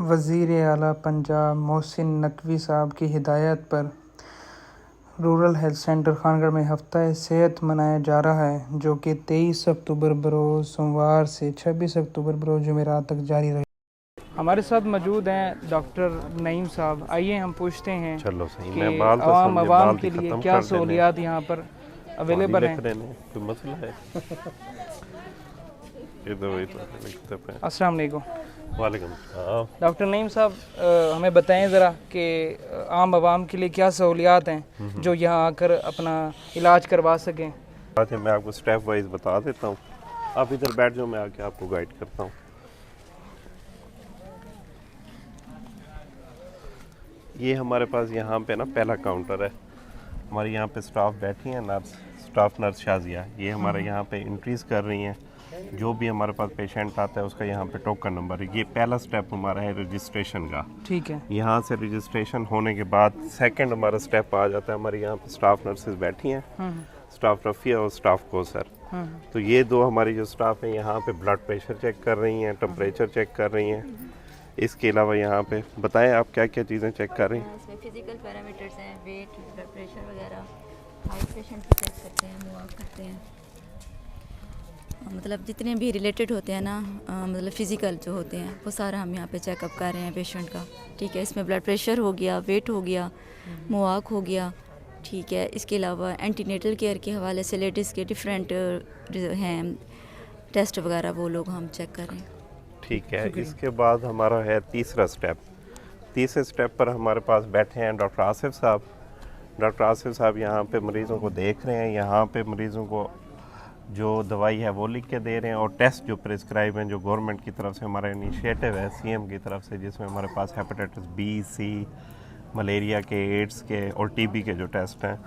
वज़ीर आला पंजाब मोहसिन नकवी साहब की हिदायत पर रूरल हेल्थ सेंटर खानगढ़ में हफ्ता सेहत मनाया जा रहा है, जो कि 23 अक्टूबर बरोज़ सोमवार से 26 अक्टूबर बरोज़ जुमेरात तक जारी रहे। हमारे साथ मौजूद हैं डॉक्टर नईम साहब। आइए हम पूछते हैं चलो सही, कि मैं बाल तो आवाम समझे, आवाम बाल के भी लिए खत्म क्या कर देने सहूलियात यहाँ पर अवेलेबल हैं। कोई मसला है? इधर वही तो लिखते पे। अस्सलाम वालेकुम। वालेकुम सलाम। डॉक्टर नईम साहब, हमें बताएं ज़रा कि आम आवाम के लिए क्या सहूलियात हैं जो यहाँ आकर अपना इलाज करवा सकें। अच्छा, मैं आपको स्टेप वाइज बता देता हूँ। आप इधर बैठ जाओ, मैं आके आपको गाइड करता हूँ। ये हमारे पास यहाँ पे ना पहला काउंटर है। हमारे यहाँ पे स्टाफ बैठी हैं, स्टाफ नर्स शाजिया। ये हमारे यहाँ पे इंट्रीज कर रही हैं। जो भी हमारे पास पेशेंट आता है उसका यहाँ पे टोकन नंबर है। ये पहला स्टेप हमारा है रजिस्ट्रेशन का। ठीक है। यहाँ से रजिस्ट्रेशन होने के बाद सेकंड हमारा स्टेप आ जाता है। हमारे यहाँ पे स्टाफ नर्सेज बैठी हैं, स्टाफ रफ़िया और स्टाफ कोसर। तो ये दो हमारी जो स्टाफ है यहाँ पे ब्लड प्रेशर चेक कर रही हैं, टेम्परेचर चेक कर रही हैं। इसके अलावा यहाँ पे बताएं आप क्या क्या चीज़ें चेक कर रही हैं? इसमें फिजिकल पैरामीटर्स हैं, वेट, ब्लड प्रेशर वगैरह, हाइट पेशेंट की चेक करते हैं, मूव करते हैं। मतलब जितने भी रिलेटेड होते हैं ना, मतलब फ़िज़िकल जो होते हैं वो सारा हम यहाँ पे चेकअप कर रहे हैं पेशेंट का। ठीक है, इसमें ब्लड प्रेशर हो गया, वेट हो गया, मुआक हो गया। ठीक है, इसके अलावा एंटीनेटल केयर के हवाले से लेडीज़ के डिफरेंट हैं टेस्ट वगैरह, वो लोग हम चेक कर रहे हैं। ठीक है, इसके बाद हमारा है तीसरा स्टेप। तीसरे स्टेप पर हमारे पास बैठे हैं डॉक्टर आसिफ साहब। डॉक्टर आसिफ साहब यहाँ पे मरीज़ों को देख रहे हैं। यहाँ पे मरीज़ों को जो दवाई है वो लिख के दे रहे हैं, और टेस्ट जो प्रिस्क्राइब हैं, जो गवर्नमेंट की तरफ से हमारा इनिशिएटिव है सीएम की तरफ से, जिसमें हमारे पास हेपेटाइटिस बी, सी, मलेरिया के, एड्स के और टीबी के जो टेस्ट हैं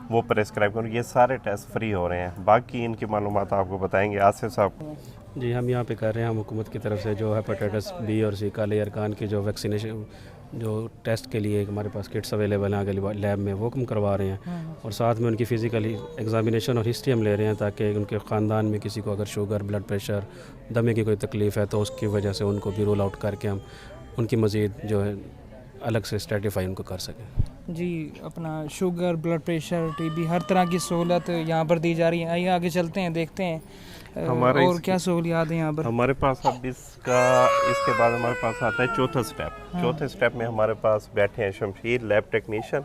वो प्रिस्क्राइब करें। ये सारे टेस्ट फ्री हो रहे हैं। बाकी इनकी मालूमात आपको बताएंगे आसिफ साहब। जी, हम यहाँ पे कर रहे हैं, हम हुकूमत की तरफ से जो हेपेटाइटिस बी और सी, काले अरकान की जो वैक्सीनेशन जो टेस्ट के लिए हमारे पास किट्स अवेलेबल हैं आगे लैब में, वो हम करवा रहे हैं। और साथ में उनकी फ़िज़िकल एग्जामिनेशन और हिस्ट्री हम ले रहे हैं, ताकि उनके ख़ानदान में किसी को अगर शुगर, ब्लड प्रेशर, दमे की कोई तकलीफ़ है तो उसकी वजह से उनको भी रूल आउट करके हम उनकी मज़ीद जो है अलग से स्ट्रेटिफाई उनको कर सकें। जी, अपना शुगर, ब्लड प्रेशर, टीबी, हर तरह की सहूलत यहाँ पर दी जा रही है। आइए आगे चलते हैं, देखते हैं और क्या सहूलियात है यहाँ पर। हमारे पास अब इसके बाद हमारे पास आता है चौथा स्टेप। चौथे स्टेप में हमारे पास बैठे हैं शमशीर, लैब टेक्नीशियन।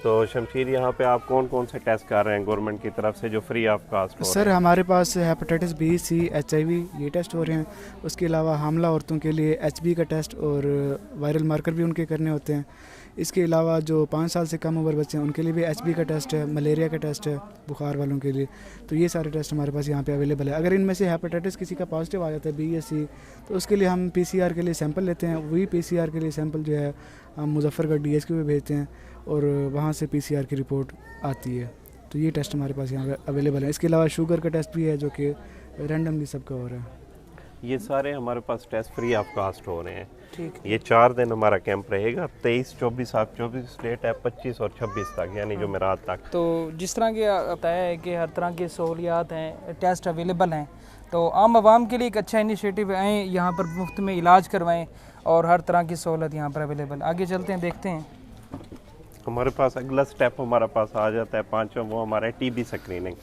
तो शमशीर, यहाँ पे आप कौन कौन से टेस्ट कर रहे हैं गवर्नमेंट की तरफ से जो फ्री ऑफ कास्ट हो सर? हमारे पास हेपेटाइटिस बी, सी, HIV ये टेस्ट हो रहे हैं। उसके अलावा हामला औरतों के लिए HB का टेस्ट और वायरल मार्कर भी उनके करने होते हैं। इसके अलावा जो 5 साल से कम उम्र बच्चे हैं उनके लिए भी HB का टेस्ट है, मलेरिया का टेस्ट है बुखार वालों के लिए। तो ये सारे टेस्ट हमारे पास यहाँ पे अवेलेबल है। अगर इनमें से हेपेटाइटिस किसी का पॉजिटिव आ जाता है, B या C, तो उसके लिए हम PCR के लिए सैंपल लेते हैं। वही PCR के लिए सैंपल जो है हम मुजफ्फरगढ़ DSQ पे भेजते हैं और वहाँ से PCR की रिपोर्ट आती है। तो ये टेस्ट हमारे पास यहाँ अवेलेबल है। इसके अलावा शुगर का टेस्ट भी है जो कि रैंडमली सबका हो रहा है। ये सारे हमारे पास टेस्ट फ्री ऑफ कास्ट हो रहे हैं। ठीक। ये 4 दिन हमारा कैंप रहेगा, 23, 24, आप 24 डेट है, 25 और 26 तक, यानी जुमेरात तक। तो जिस तरह के बताया है कि हर तरह की सहूलियात हैं, टेस्ट अवेलेबल हैं, तो आम आवाम के लिए एक अच्छा इनिशिएटिव है। आएँ यहाँ पर मुफ्त में इलाज करवाएं और हर तरह की सहूलत यहाँ पर अवेलेबल। आगे चलते हैं, देखते हैं। हमारे पास अगला स्टेप हमारा पास आ जाता है पांचवा, वो हमारा है TB स्क्रीनिंग।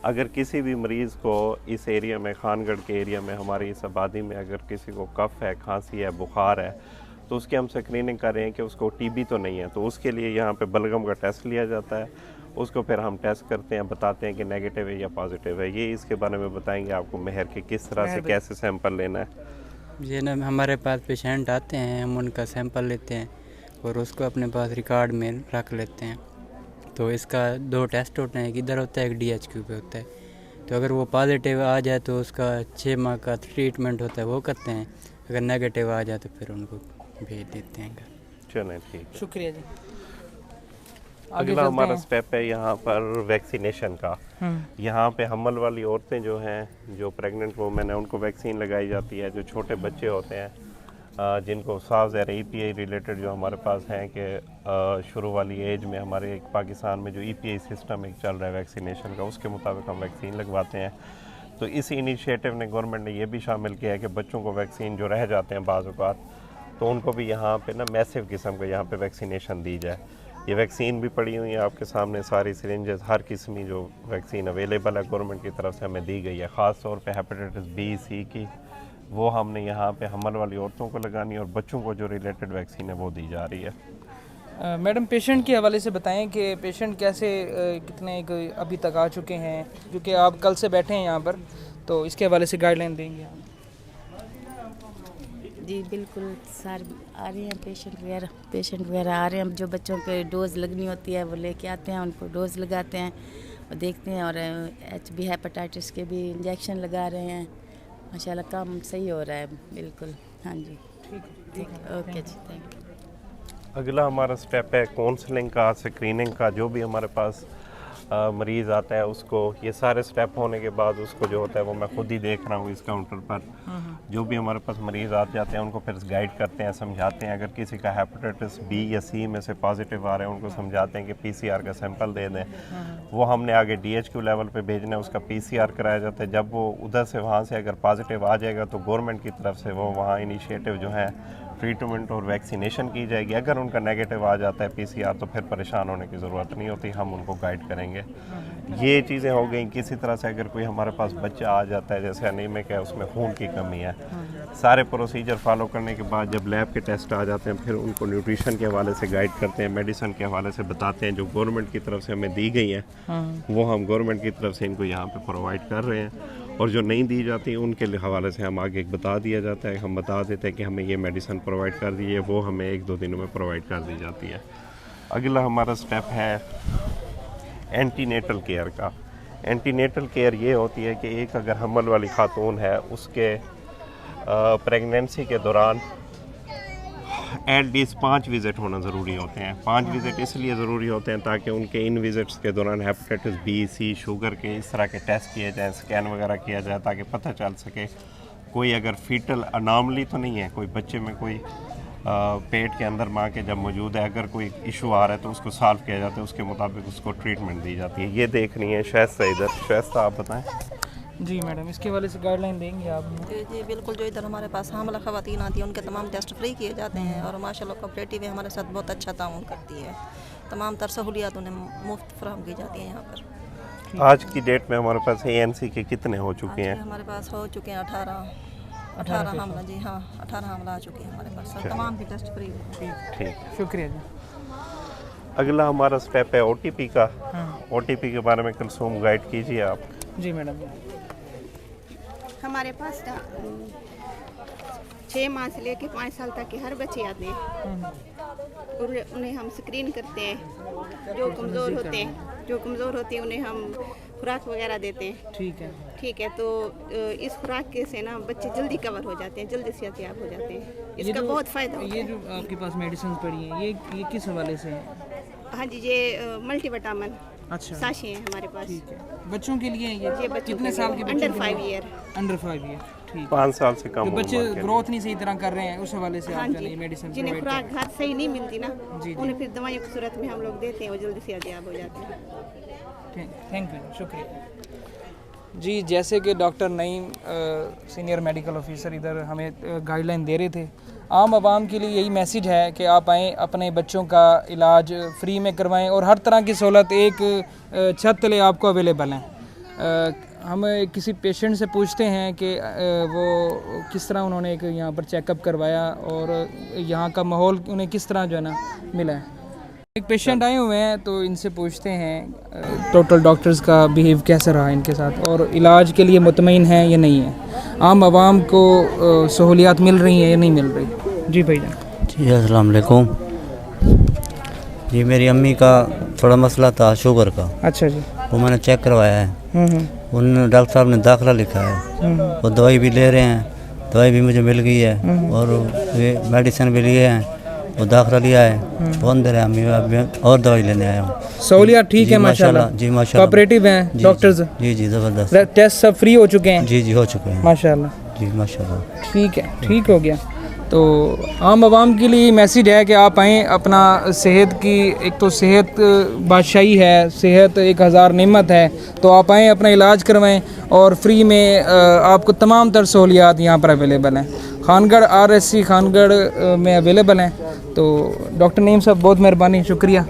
अगर किसी भी मरीज़ को इस एरिया में, खानगढ़ के एरिया में, हमारी इस आबादी में अगर किसी को कफ़ है, खांसी है, बुखार है, तो उसकी हम स्क्रीनिंग कर रहे हैं कि उसको TB तो नहीं है। तो उसके लिए यहाँ पे बलगम का टेस्ट लिया जाता है। उसको फिर हम टेस्ट करते हैं, बताते हैं कि नेगेटिव है या पॉजिटिव है। ये इसके बारे में बताएंगे आपको मेहर के किस तरह से कैसे सैंपल लेना है। ये ना हमारे पास पेशेंट आते हैं, हम उनका सैंपल लेते हैं और उसको अपने पास रिकॉर्ड में रख लेते हैं। तो इसका 2 टेस्ट होते हैं, एक इधर होता है, एक DHQ पे होता है। तो अगर वो पॉजिटिव आ जाए तो उसका 6 माह का ट्रीटमेंट होता है, वो करते हैं। अगर नेगेटिव आ जाए तो फिर उनको भेज देते हैं घर। चलें, ठीक है, शुक्रिया जी। अगला हमारा स्टेप है यहाँ पर वैक्सीनेशन का। यहाँ पे हमल वाली औरतें जो हैं, जो प्रेग्नेंट वुमेन है, उनको वैक्सीन लगाई जाती है। जो छोटे बच्चे होते हैं जिनको साफ ज़हर EPI रिलेटेड जो हमारे पास हैं कि शुरू वाली एज में हमारे एक पाकिस्तान में जो EPI सिस्टम एक चल रहा है वैक्सीनेशन का, उसके मुताबिक हम वैक्सीन लगवाते हैं। तो इस इनिशिएटिव ने, गवर्नमेंट ने ये भी शामिल किया है कि बच्चों को वैक्सीन जो रह जाते हैं बाज़ औक़ात, तो उनको भी यहाँ पे ना मैसिव किस्म का यहाँ पे वैक्सीनेशन दी जाए। ये वैक्सीन भी पड़ी हुई है आपके सामने, सारी सिरिंजेस, हर किस्म की जो वैक्सीन अवेलेबल है गवर्नमेंट की तरफ से हमें दी गई है। ख़ास तौर पे हेपेटाइटिस बी सी की वो हमने यहाँ पे हमल वाली औरतों को लगानी और बच्चों को जो रिलेटेड वैक्सीन है वो दी जा रही है। मैडम पेशेंट के हवाले से बताएं कि पेशेंट कैसे कितने अभी तक आ चुके हैं, क्योंकि आप कल से बैठे हैं यहाँ पर, तो इसके हवाले से गाइडलाइन देंगे आप। जी बिल्कुल सर, आ रहे हैं पेशेंट वगैरह आ रहे हैं। जो बच्चों पे डोज़ लगनी होती है वो लेके आते हैं, उनको डोज़ लगाते हैं और देखते हैं। और HB हेपेटाइटिस के भी इंजेक्शन लगा रहे हैं। माशाल्लाह काम सही हो रहा है बिल्कुल। हाँ जी ठीक, ओके जी, थैंक यू। अगला हमारा स्टेप है काउंसलिंग का, स्क्रीनिंग का। जो भी हमारे पास मरीज़ आता है उसको ये सारे स्टेप होने के बाद उसको जो होता है वो मैं खुद ही देख रहा हूँ इस काउंटर पर। जो भी हमारे पास मरीज़ आ जाते हैं उनको फिर गाइड करते हैं, समझाते हैं। अगर किसी का हेपेटाइटिस बी या सी में से पॉजिटिव आ रहे हैं उनको समझाते हैं कि PCR का सैंपल दे दें। वो हमने आगे DHQ लेवल पे भेजना है, उसका PCR कराया जाता है। जब वो उधर से वहाँ से अगर पॉजिटिव आ जाएगा तो गवर्नमेंट की तरफ से वो वहाँ इनिशिएटिव जो है ट्रीटमेंट और वैक्सीनेशन की जाएगी। अगर उनका नेगेटिव आ जाता है PCR तो फिर परेशान होने की ज़रूरत नहीं होती, हम उनको गाइड करेंगे। ये चीज़ें हो गई। किसी तरह से अगर कोई हमारे पास बच्चा आ जाता है जैसे अनीमिक है, उसमें खून की कमी है, सारे प्रोसीजर फॉलो करने के बाद जब लैब के टेस्ट आ जाते हैं फिर उनको न्यूट्रिशन के हवाले से गाइड करते हैं, मेडिसिन के हवाले से बताते हैं। जो गवर्नमेंट की तरफ से हमें दी गई है वो हम गवर्नमेंट की तरफ से इनको यहाँ पे प्रोवाइड कर रहे हैं। और जो नहीं दी जाती उनके हवाले से हम आगे बता दिया जाता है, हम बता देते हैं कि हमें ये मेडिसिन प्रोवाइड कर दी है, वो हमें 1-2 दिनों में प्रोवाइड कर दी जाती है। अगला हमारा स्टेप है एंटीनेटल केयर का। एंटीनेटल केयर ये होती है कि एक अगर हमल वाली खातून है उसके प्रेगनेंसी के दौरान एटलीस्ट 5 विज़िट होना ज़रूरी होते हैं। 5 विज़िट इसलिए ज़रूरी होते हैं ताकि उनके इन विज़िट्स के दौरान हेपेटाइटिस बी सी शुगर के इस तरह के टेस्ट किए जाएँ, स्कैन वगैरह किया जाए, ताकि पता चल सके कोई अगर फीटल अनॉमली तो नहीं है, कोई बच्चे में कोई पेट के अंदर माँ के जब मौजूद है अगर कोई इशू आ रहा है तो उसको सॉल्व किया जाता है, उसके मुताबिक उसको ट्रीटमेंट दी जाती है। ये देखनी है शायद इधर। शायद आप बताएँ। जी मैडम, इसके वाले से गाइडलाइन देंगे आप? जी बिल्कुल। जो इधर हमारे पास हामला ख़वातीन आती हैं उनके तमाम टेस्ट फ्री किए जाते हैं और माशाल्लाह कोऑपरेटिव हमारे साथ बहुत अच्छा ताउन करती है। तमाम तर सहूलियात उन्हें मुफ्त फराहम की जाती हैं यहाँ पर। आज की डेट में हमारे पास ANC के कितने हो चुके हैं? हमारे पास हो चुके हैं 18 हमला। जी हाँ, 18 हमला आ चुके हैं हमारे पास। तमाम भी टेस्ट फ्री। ठीक, शुक्रिया जी। अगला हमारा स्टेप है OTP का। OTP के बारे में कुलसूम गाइड कीजिए आप। जी मैडम। हमारे पास 6 माह से लेकर 5 साल तक के हर बच्चे आते हैं और उन्हें हम स्क्रीन करते हैं। जो कमज़ोर होते हैं उन्हें हम खुराक वगैरह देते हैं। ठीक है। तो इस खुराक के से ना बच्चे जल्दी कवर हो जाते हैं, जल्दी सेहतयाब हो जाते हैं। इसका बहुत फ़ायदा होता है। ये जो आपके पास मेडिसिन पड़ी हैं ये किस हवाले से है? हाँ जी, ये मल्टीविटामिन अच्छा साशे हैं हमारे पास। ठीक है। बच्चों के लिए ये बच्चों कितने साल के बच्चे? Under 5 year. Under 5 year. ठीक। 5 साल से कम जो बच्चे ग्रोथ नहीं सही तरह कर रहे हैं उस हवाले से हाँ आप जी, मेडिसिन जिन्हें खुराक घर सही नहीं मिलती ना जी। उन्हें फिर दवाइयों की सूरत में हम लोग देते हैं, वो जल्दी से सेहतयाब हो जाते हैं। थैंक यू, शुक्रिया जी। जैसे कि doctor Naeem senior medical officer इधर हमें गाइडलाइन दे रहे थे, आम आवाम के लिए यही मैसेज है कि आप आएँ, अपने बच्चों का इलाज फ्री में करवाएं और हर तरह की सहूलत एक छत तले आपको अवेलेबल हैं। हम किसी पेशेंट से पूछते हैं कि वो किस तरह उन्होंने एक यहाँ पर चेकअप करवाया और यहाँ का माहौल उन्हें किस तरह जो है ना मिला है। एक पेशेंट आए हुए हैं तो इनसे पूछते हैं टोटल डॉक्टर्स का बिहेव कैसा रहा इनके साथ और इलाज के लिए मुतमईन है या नहीं है, आम आवाम को सहूलियात मिल रही हैं या नहीं मिल रही। जी भाईजान। जी अस्सलाम वालेकुम। जी मेरी अम्मी का थोड़ा मसला था शुगर का। अच्छा जी। वो मैंने चेक करवाया है। उन डॉक्टर साहब ने दाखिला लिखा है। वो दवाई भी ले रहे हैं, दवाई भी मुझे मिल गई है और ये मेडिसिन भी लिए हैं, वो दाखिला लिया है। वो अंदर है, अम्मी और दवाई लेने आया हूँ। सहूलियात ठीक है माशाल्लाह। जी माशाल्लाह। कोऑपरेटिव हैं डॉक्टर्स। जी ज़बरदस्त। टेस्ट सब फ्री हो चुके हैं। जी हो चुके हैं माशाल्लाह। जी माशाल्लाह। ठीक है, ठीक हो गया। तो आम आवाम के लिए मैसेज है कि आप आएँ, अपना सेहत की, एक तो सेहत बादशाही है, सेहत 1000 नेमत है, तो आप आएँ, अपना इलाज करवाएं और फ्री में आपको तमाम तर सहूलियात यहाँ पर अवेलेबल हैं। खानगढ़ RSC खानगढ़ में अवेलेबल हैं। तो डॉक्टर नईम साहब बहुत मेहरबानी, शुक्रिया।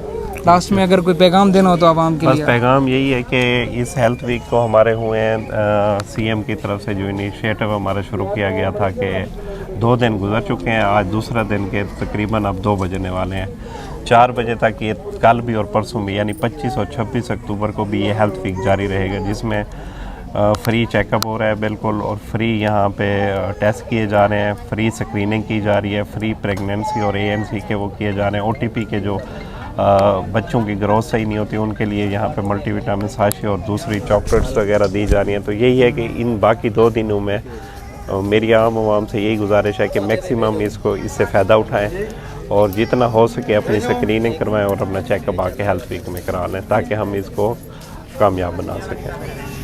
लास्ट में अगर कोई पैगाम देना हो तो आवाम के बस लिए। पैगाम यही है कि इस हेल्थ वीक को हमारे हुए हैं CM की तरफ से जो इनिशिएटिव हमारा शुरू किया गया था कि 2 दिन गुजर चुके हैं, आज दूसरा दिन के तकरीबन अब 2 बजने वाले हैं। 4 बजे तक ये कल भी और परसों भी यानी 25 और 26 अक्टूबर को भी ये हेल्थ वीक जारी रहेगा, जिसमें फ्री चेकअप हो रहा है बिल्कुल, और फ्री यहाँ पे टेस्ट किए जा रहे हैं, फ्री स्क्रीनिंग की जा रही है, फ्री प्रेगनेंसी और ANC के वो किए जा रहे हैं। OTP के जो बच्चों की ग्रोथ सही नहीं होती उनके लिए यहाँ पे मल्टीविटामिन साशी और दूसरी चॉकलेट्स वगैरह दी जा रही हैं। तो यही है कि इन बाकी 2 दिनों में मेरी आवाम से यही गुजारिश है कि मैक्सिमम इससे फ़ायदा उठाएं और जितना हो सके अपनी स्क्रीनिंग करवाएं और अपना चेकअप आके हेल्थ वीक में करा लें, ताकि हम इसको कामयाब बना सकें।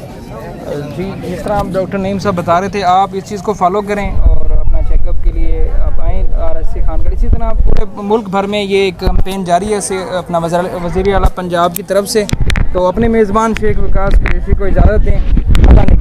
जी, जिस तरह आप डॉक्टर नईम साहब बता रहे थे, आप इस चीज़ को फॉलो करें और अपना चेकअप के लिए आप आएँ RSC खानगढ़। इसी तरह पूरे मुल्क भर में ये एक कैंपेन जारी है से अपना वज़ीर आला पंजाब की तरफ से। तो अपने मेज़बान शेख वकास कुरैशी को इजाज़त दें।